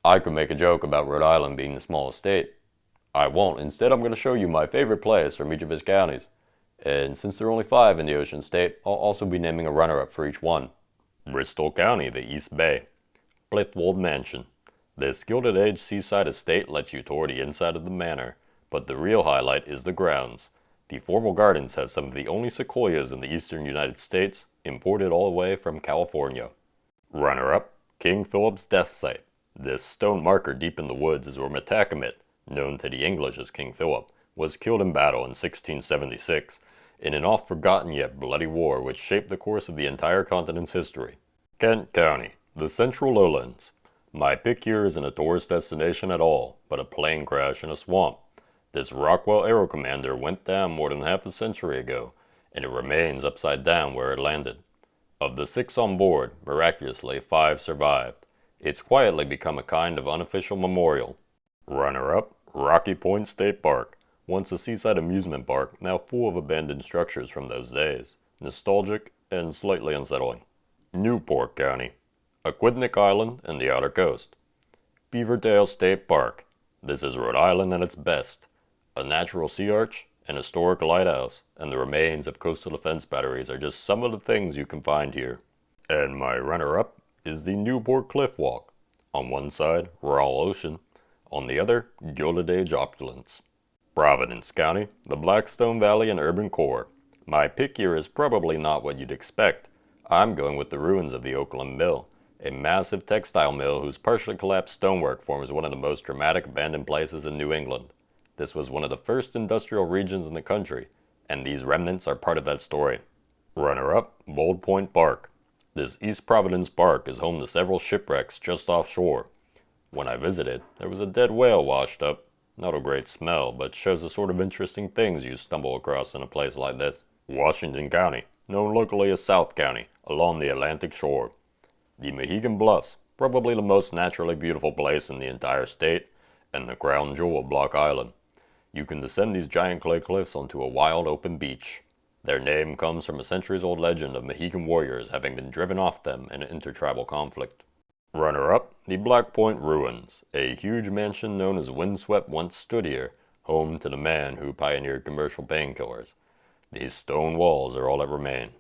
I could make a joke about Rhode Island being the smallest state. I won't. Instead, I'm going to show you my favorite place from each of its counties. And since there are only 5 in the Ocean State, I'll also be naming a runner-up for each one. Bristol County, the East Bay. Blithewold Mansion. This Gilded Age seaside estate lets you tour the inside of the manor, but the real highlight is the grounds. The formal gardens have some of the only sequoias in the eastern United States, imported all the way from California. Runner-up, King Philip's death site. This stone marker deep in the woods is where Metacomet, known to the English as King Philip, was killed in battle in 1676, in an oft-forgotten yet bloody war which shaped the course of the entire continent's history. Kent County, the central lowlands. My pick here isn't a tourist destination at all, but a plane crash in a swamp. This Rockwell Aero Commander went down more than half a century ago, and it remains upside down where it landed. Of the 6 on board, miraculously 5 survived. It's quietly become a kind of unofficial memorial. Runner-up, Rocky Point State Park. Once a seaside amusement park, now full of abandoned structures from those days. Nostalgic and slightly unsettling. Newport County. Aquidneck Island and the outer coast. Beaverdale State Park. This is Rhode Island at its best. A natural sea arch, an historic lighthouse, and the remains of coastal defense batteries are just some of the things you can find here. And my runner-up is the Newport Cliff Walk. On one side, raw ocean. On the other, Gilded Age opulence. Providence County, the Blackstone Valley and urban core. My pick here is probably not what you'd expect. I'm going with the ruins of the Oakland Mill, a massive textile mill whose partially collapsed stonework forms one of the most dramatic abandoned places in New England. This was one of the first industrial regions in the country, and these remnants are part of that story. Runner-up, Bold Point Park. This East Providence park is home to several shipwrecks just offshore. When I visited, there was a dead whale washed up. Not a great smell, but shows the sort of interesting things you stumble across in a place like this. Washington County, known locally as South County, along the Atlantic shore. The Mohegan Bluffs, probably the most naturally beautiful place in the entire state, and the crown jewel of Block Island. You can descend these giant clay cliffs onto a wild open beach. Their name comes from a centuries-old legend of Mohegan warriors having been driven off them in an intertribal conflict. Runner-up, the Black Point Ruins, a huge mansion known as Windswept once stood here, home to the man who pioneered commercial painkillers. These stone walls are all that remain.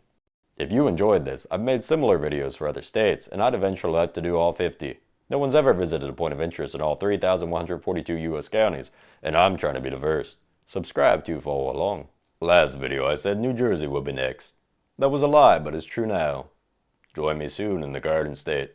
If you enjoyed this, I've made similar videos for other states, and I'd eventually like to do all 50. No one's ever visited a point of interest in all 3,142 U.S. counties, and I'm trying to be the first. Subscribe to follow along. Last video I said New Jersey would be next. That was a lie, but it's true now. Join me soon in the Garden State.